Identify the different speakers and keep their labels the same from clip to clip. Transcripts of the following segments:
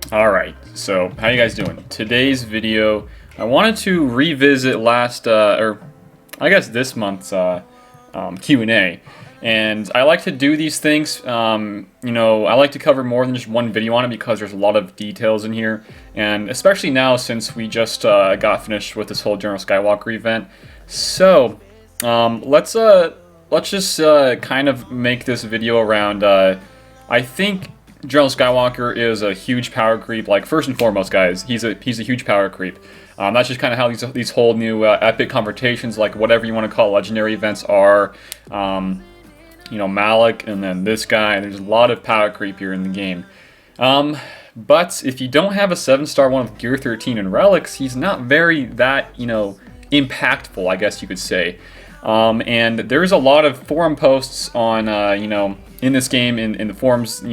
Speaker 1: Alright, so how you guys doing? Today's video, I wanted to revisit this month's Q&A. And I like to do these things, I like to cover more than just one video on it because there's a lot of details in here. And especially now since we just got finished with this whole General Skywalker event. So, let's just kind of make this video around, I think General Skywalker is a huge power creep. Like, first and foremost, guys, he's a huge power creep. That's just kind of how these whole new epic confrontations, like whatever you want to call legendary events, are. Malik, and then this guy. There's a lot of power creep here in the game. But if you don't have a 7-star one of Gear 13 and relics, he's not very impactful, I guess you could say. And there's a lot of forum posts on in this game in the forums,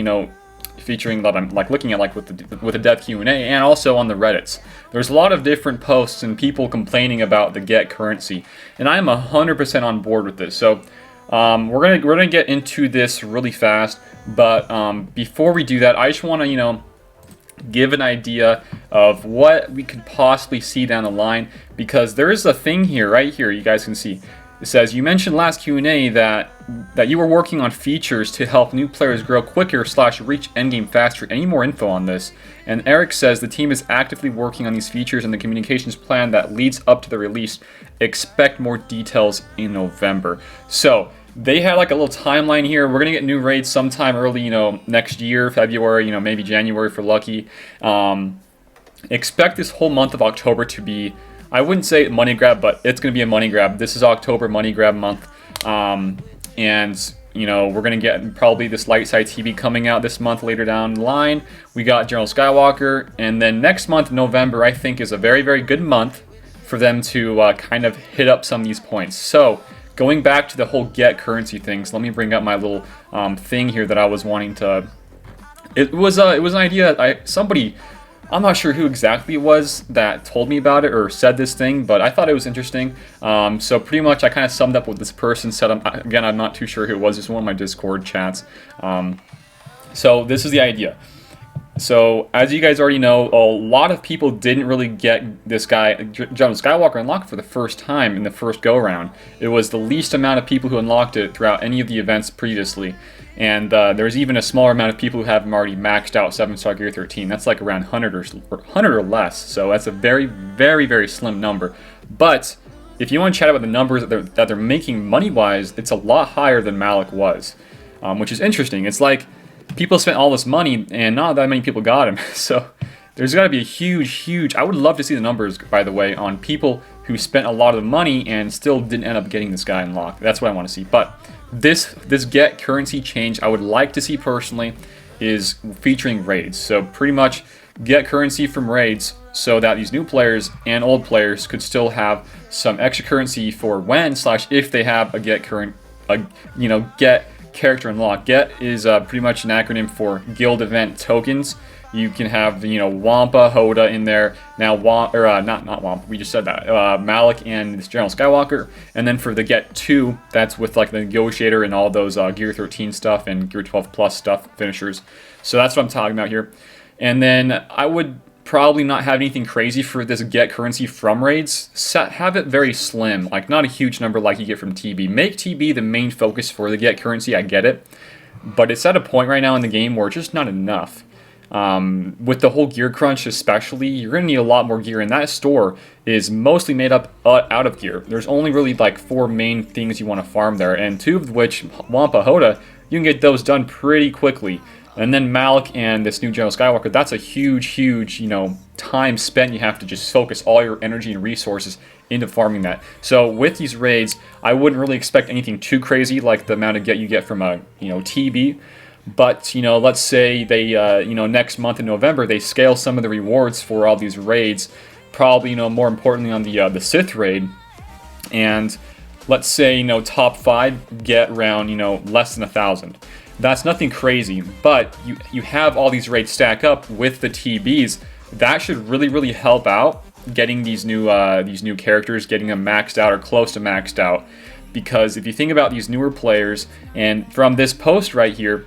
Speaker 1: featuring that I'm looking at with the death Q&A, and also on the Reddits. There's a lot of different posts and people complaining about the get currency, and I am 100% on board with this. So we're gonna get into this really fast, but before we do that, I just want to give an idea of what we could possibly see down the line, because there is a thing here, right here, you guys can see. It says, you mentioned last Q&A that you were working on features to help new players grow quicker / reach endgame faster. Any more info on this? And Eric says the team is actively working on these features and the communications plan that leads up to the release. Expect more details in November. So they had like a little timeline here. We're gonna get new raids sometime early, next year, February, maybe January for lucky. Expect this whole month of October to be, I wouldn't say money grab, but it's going to be a money grab. This is October money grab month. And, we're going to get probably this light side TV coming out this month later down the line. We got General Skywalker. And then next month, November, I think is a very, very good month for them to kind of hit up some of these points. So going back to the whole get currency things, let me bring up my little thing here that I was wanting to... It was an idea somebody... I'm not sure who exactly it was that told me about it or said this thing, but I thought it was interesting. So pretty much I kind of summed up what this person said. Again, I'm not too sure who it was. It's one of my Discord chats. So this is the idea. So as you guys already know, a lot of people didn't really get this guy, General Skywalker, unlocked for the first time in the first go-round. It was the least amount of people who unlocked it throughout any of the events previously. And there's even a smaller amount of people who have him already maxed out 7-star Gear 13. That's like around 100 or less. So that's a very, very, very slim number. But if you want to chat about the numbers that they're making money-wise, it's a lot higher than Malik was, which is interesting. It's like people spent all this money and not that many people got him. So there's got to be a huge... I would love to see the numbers, by the way, on people who spent a lot of the money and still didn't end up getting this guy unlocked. That's what I want to see. But this get currency change I would like to see personally is featuring raids. So pretty much get currency from raids so that these new players and old players could still have some extra currency for when / if they have a get character unlock. Get is pretty much an acronym for guild event tokens. You can have, Wampa, Hoda in there. Now, not Wampa, we just said that. Malik and this General Skywalker. And then for the Get 2, that's with like the Negotiator and all those Gear 13 stuff and Gear 12 Plus stuff, finishers. So that's what I'm talking about here. And then I would probably not have anything crazy for this get currency from raids. Have it very slim, like not a huge number like you get from TB. Make TB the main focus for the get currency, I get it. But it's at a point right now in the game where it's just not enough. With the whole gear crunch especially, you're going to need a lot more gear, and that store is mostly made up out of gear. There's only really like 4 main things you want to farm there, and 2 of which, Wampa, Hoda, you can get those done pretty quickly. And then Malik and this new General Skywalker, that's a huge, time spent. You have to just focus all your energy and resources into farming that. So with these raids, I wouldn't really expect anything too crazy like the amount of get you get from a, TB. But, let's say they, next month in November, they scale some of the rewards for all these raids, probably, more importantly on the Sith raid. And let's say, top 5 get around, less than 1,000. That's nothing crazy, but you have all these raids stack up with the TBs. That should really help out getting these new characters, getting them maxed out or close to maxed out. Because if you think about these newer players, and from this post right here,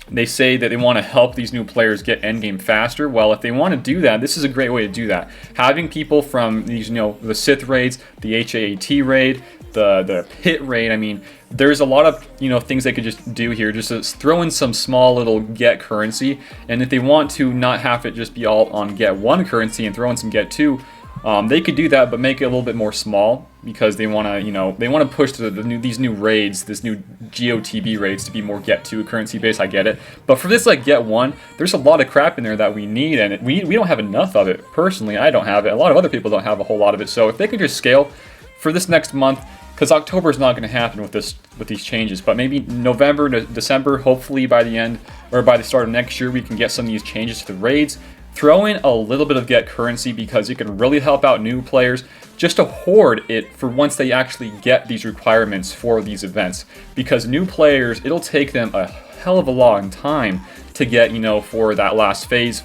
Speaker 1: They say that they want to help these new players get endgame faster. Well, if they want to do that, this is a great way to do that. Having people from these, the Sith raids, the HAAT raid, the pit raid. I mean, there's a lot of things they could just do here. Just to throw in some small little get currency, and if they want to not have it just be all on get one currency and throw in some get two, they could do that, but make it a little bit more small because they want to, they want to push these new raids, this new GOTB raids to be more get two currency based. I get it, but for this like get one, there's a lot of crap in there that we need, and we don't have enough of it. Personally, I don't have it. A lot of other people don't have a whole lot of it. So if they could just scale for this next month, because October is not going to happen with these changes, but maybe November to December, hopefully by the end or by the start of next year, we can get some of these changes to the raids. Throw in a little bit of get currency because it can really help out new players just to hoard it for once they actually get these requirements for these events. Because new players, it'll take them a hell of a long time to get, for that last phase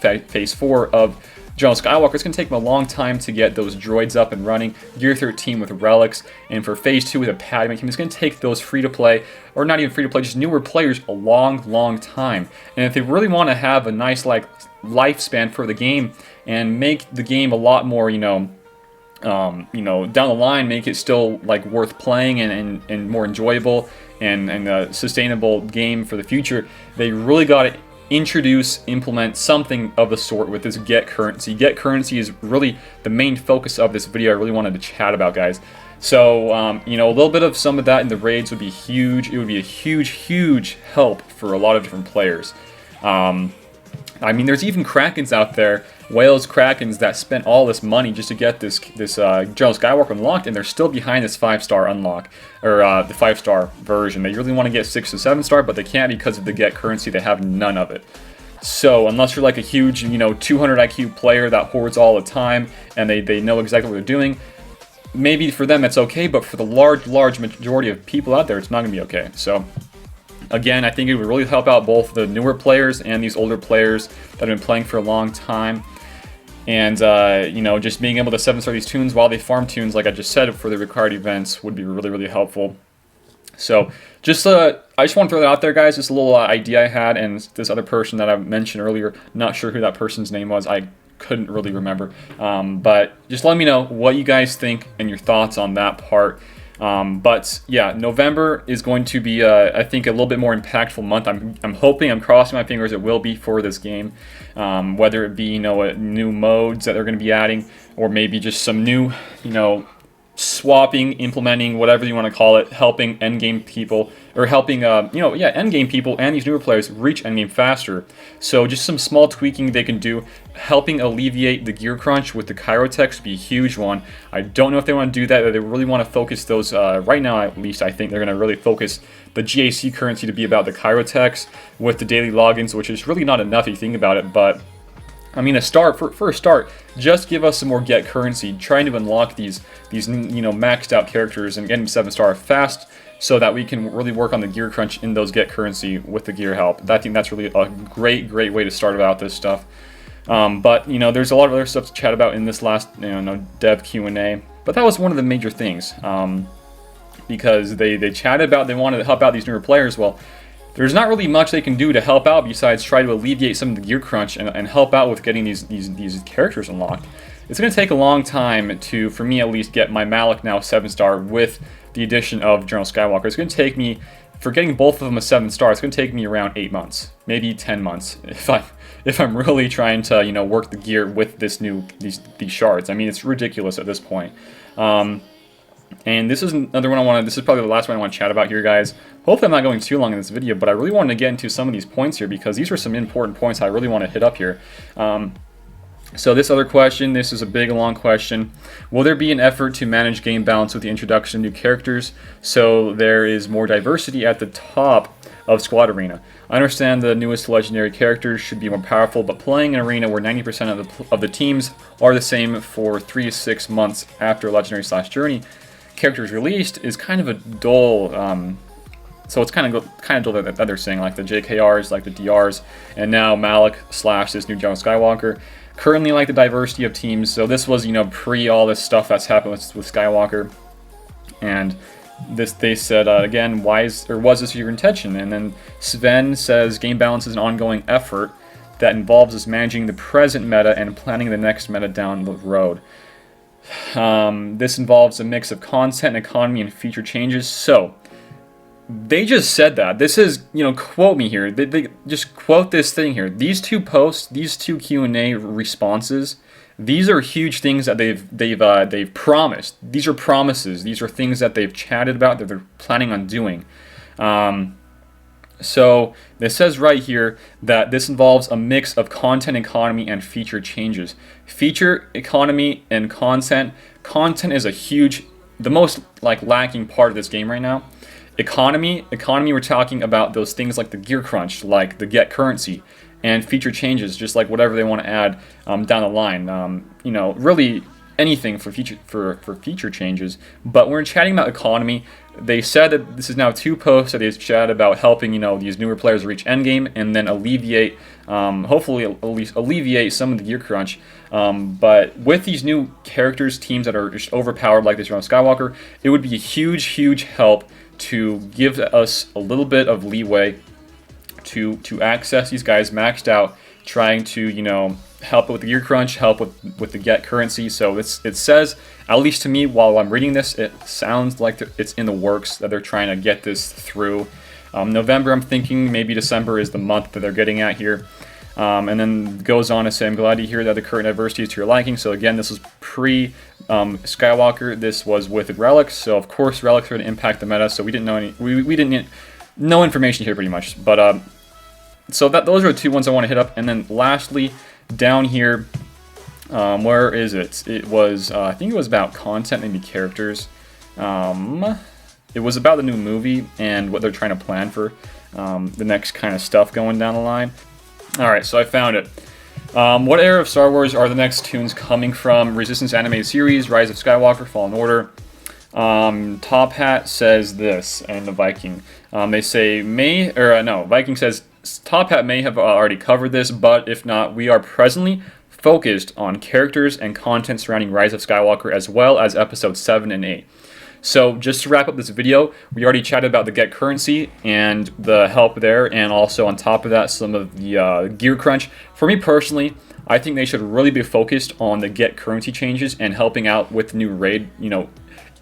Speaker 1: 4 of General Skywalker. It's going to take them a long time to get those droids up and running, Gear 13 with relics, and for Phase 2 with a Padme team, it's going to take those free-to-play, or not even free-to-play, just newer players a long time. And if they really want to have a nice lifespan for the game and make the game a lot more, down the line, make it still worth playing and more enjoyable and a sustainable game for the future, they really got to implement something of the sort with this get currency. Get currency is really the main focus of this video I really wanted to chat about, guys. So, a little bit of some of that in the raids would be huge. It would be a huge help for a lot of different players. I mean, there's even Krakens out there, Whales Krakens, that spent all this money just to get this General Skywalker unlocked, and they're still behind this 5-star unlock, or the 5-star version. They really want to get 6 to 7-star, but they can't because of the get currency. They have none of it. So unless you're like a huge, 200 IQ player that hoards all the time, and they know exactly what they're doing, maybe for them it's okay, but for the large majority of people out there, it's not going to be okay. So again, I think it would really help out both the newer players and these older players that have been playing for a long time. And, just being able to 7-star these tunes while they farm tunes, like I just said, for the required events would be really helpful. So, I just want to throw that out there, guys. Just a little idea I had, and this other person that I mentioned earlier, not sure who that person's name was. I couldn't really remember. But just let me know what you guys think and your thoughts on that part. But yeah, November is going to be, I think, a little bit more impactful month. I'm hoping, I'm crossing my fingers, it will be for this game. Whether it be, new modes that they're going to be adding, or maybe just some new, swapping, implementing, whatever you want to call it, helping endgame people, or helping, endgame people and these newer players reach endgame faster. So just some small tweaking they can do, helping alleviate the gear crunch with the Chirotechs would be a huge one. I don't know if they want to do that, or they really want to focus those, right now at least, I think they're going to really focus the GAC currency to be about the Chirotechs with the daily logins, which is really not enough if you think about it, but I mean, for a start, just give us some more get currency, trying to unlock these maxed out characters and get them 7-star fast, so that we can really work on the gear crunch in those get currency with the gear help. I think that's really a great way to start about this stuff. But there's a lot of other stuff to chat about in this last dev Q&A. But that was one of the major things, because they chatted about they wanted to help out these newer players. Well, there's not really much they can do to help out besides try to alleviate some of the gear crunch and help out with getting these characters unlocked. It's going to take a long time to, for me at least, get my Malak now 7-star with the addition of General Skywalker. It's going to take me, for getting both of them a 7-star, it's going to take me around 8 months, maybe 10 months, if I'm really trying to work the gear with these shards. I mean, it's ridiculous at this point. And this is another one this is probably the last one I want to chat about here, guys. Hopefully I'm not going too long in this video, but I really wanted to get into some of these points here because these are some important points I really want to hit up here. So this other question, this is a big, long question. Will there be an effort to manage game balance with the introduction of new characters so there is more diversity at the top of Squad Arena? I understand the newest legendary characters should be more powerful, but playing an arena where 90% of the teams are the same for 3 to 6 months after legendary/journey characters released is kind of a dull. So it's kind of dull that they're saying, like the JKRs, like the DRs, and now Malak / this new General Skywalker. Currently, like the diversity of teams. So this was pre all this stuff that's happened with Skywalker, and they said again, was this your intention? And then Sven says game balance is an ongoing effort that involves us managing the present meta and planning the next meta down the road. This involves a mix of content, economy, and feature changes. So they just said that. This is, quote me here. They just quote this thing here. These two posts, these two Q&A responses, these are huge things that they've promised. These are promises. These are things that they've chatted about that they're planning on doing. So it says right here that this involves a mix of content economy and feature changes. Feature economy and content. Content is the most lacking part of this game right now. Economy, we're talking about those things like the gear crunch, like the get currency, and feature changes, just like whatever they want to add down the line. Really anything for feature changes. But when we're chatting about economy, they said that this is now 2 posts that they've chatted about helping these newer players reach endgame and then alleviate, hopefully at least alleviate some of the gear crunch. But with these new characters, teams that are just overpowered like this Rise of Skywalker, it would be a huge help to give us a little bit of leeway to access these guys maxed out, trying to help with the gear crunch, help with the get currency. So it says, at least to me, while I'm reading this, it sounds like it's in the works, that they're trying to get this through. November, I'm thinking maybe December is the month that they're getting at here. And then goes on to say, I'm glad to hear that the current adversity is to your liking. So again, this was pre Skywalker. This was with relics. So of course, relics are going to impact the meta. So we didn't know we didn't no information here pretty much. But so those are the 2 ones I want to hit up. And then lastly, down here, where is it? It was I think it was about content, maybe characters. It was about the new movie and what they're trying to plan for the next kind of stuff going down the line. Alright, so I found it. What era of Star Wars are the next tunes coming from? Resistance Animated Series, Rise of Skywalker, Fallen Order. Top Hat says this, and the Viking. They say Viking says Top Hat may have already covered this, but if not, we are presently focused on characters and content surrounding Rise of Skywalker as well as episodes 7 and 8. So just to wrap up this video, we already chatted about the get currency and the help there, and also on top of that, some of the gear crunch. For me personally, I think they should really be focused on the get currency changes and helping out with the new raid,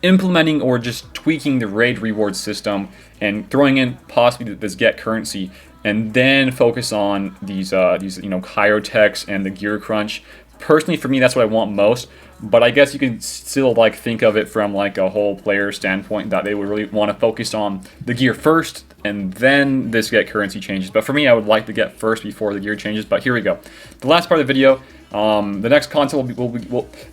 Speaker 1: implementing or just tweaking the raid reward system and throwing in possibly this get currency, and then focus on these chirotechs and the gear crunch. Personally, for me, that's what I want most. But I guess you can still think of it from a whole player standpoint, that they would really want to focus on the gear first and then this get currency changes. But for me, I would like to get first before the gear changes. But here we go. The last part of the video, the next content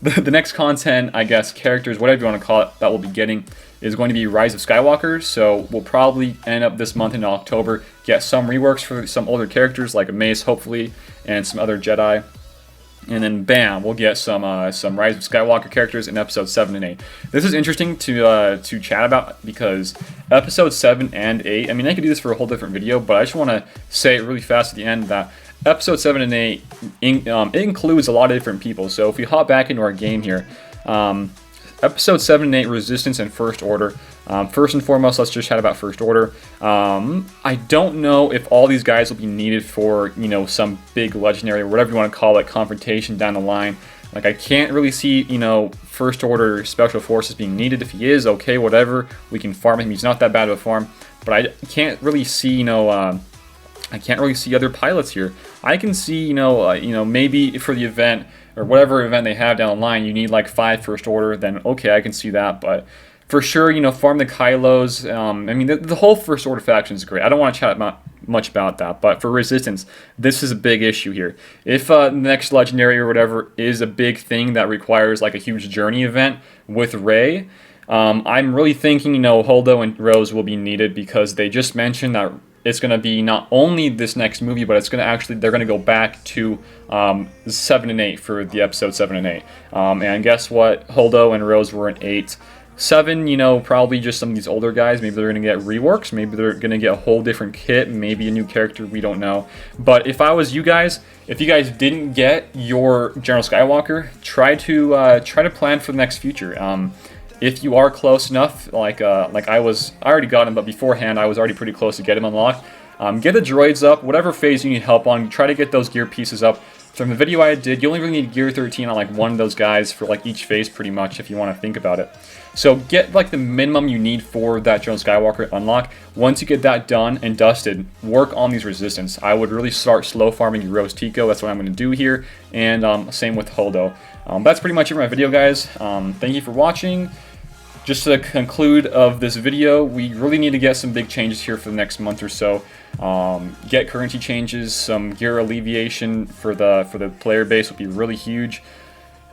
Speaker 1: the next content, I guess, characters, whatever you want to call it, that we'll be getting is going to be Rise of Skywalker. So we'll probably end up this month in October, get some reworks for some older characters like a Mace, hopefully, and some other Jedi. And then bam, we'll get some Rise of Skywalker characters in episodes 7 and 8. This is interesting to chat about because episodes 7 and 8, I mean, I could do this for a whole different video, but I just want to say it really fast at the end that episode 7 and 8 it includes a lot of different people. So if we hop back into our game here, episode 7 and 8, Resistance and First Order. First and foremost, let's just chat about First Order. I don't know if all these guys will be needed for, some big legendary or whatever you want to call it, confrontation down the line. I can't really see, First Order Special Forces being needed. If he is, okay, whatever. We can farm him. He's not that bad of a farm. But I can't really see, I can't really see other pilots here. I can see, maybe for the event or whatever event they have down the line, you need 5 First Order. Then okay, I can see that, but. For sure, farm the Kylos. I mean, the whole First Order faction is great. I don't want to chat much about that, but for Resistance, this is a big issue here. If the next Legendary or whatever is a big thing that requires a huge journey event with Rey, I'm really thinking, Holdo and Rose will be needed because they just mentioned that it's going to be not only this next movie, but it's going to they're going to go back to 7 and 8 for the episode 7 and 8. And guess what? Holdo and Rose were in 8. 7, probably just some of these older guys. Maybe they're going to get reworks. Maybe they're going to get a whole different kit. Maybe a new character. We don't know. But if I was you guys, if you guys didn't get your General Skywalker, try to plan for the next future. if you are close enough, like I already got him, but beforehand I was already pretty close to get him unlocked. Get the droids up, whatever phase you need help on. Try to get those gear pieces up. From the video I did, you only really need gear 13 on like one of those guys for like each phase pretty much, if you want to think about it. So get like the minimum you need for that General Skywalker unlock. Once you get that done and dusted, work on these resistance. I would really start slow farming your Rose Tico. That's what I'm going to do here. And same with Holdo. That's pretty much it for my video, guys. Thank you for watching. Just to conclude of this video, we really need to get some big changes here for the next month or so. Get currency changes, some gear alleviation for the player base would be really huge.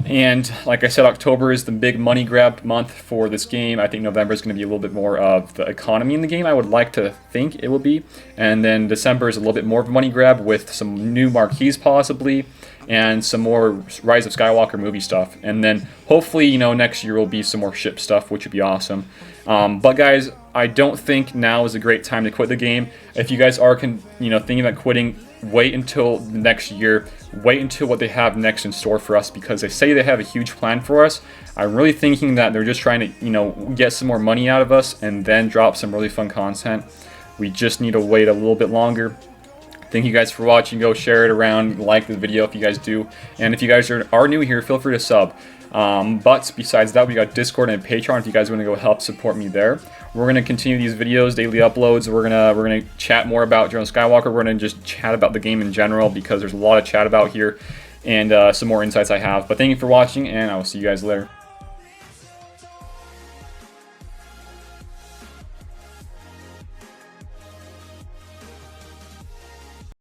Speaker 1: And like I said, October is the big money grab month for this game. I think November is going to be a little bit more of the economy in the game. I would like to think it will be. And then December is a little bit more of a money grab with some new marquees possibly, and some more Rise of Skywalker movie stuff. And then hopefully, you know, next year will be some more ship stuff, which would be awesome. But guys, I don't think now is a great time to quit the game. If you guys are thinking about quitting, wait until the next year. Wait until what they have next in store for us, because they say they have a huge plan for us. I'm really thinking that they're just trying to, get some more money out of us and then drop some really fun content. We just need to wait a little bit longer. Thank you guys for watching. Go share it around, like the video if you guys do. And if you guys are new here, feel free to sub. But besides that, we got Discord and Patreon if you guys want to go help support me there. We're gonna continue these videos, daily uploads. We're gonna chat more about General Skywalker. We're gonna just chat about the game in general, because there's a lot of chat about here, and some more insights I have. But thank you for watching, and I will see you guys later.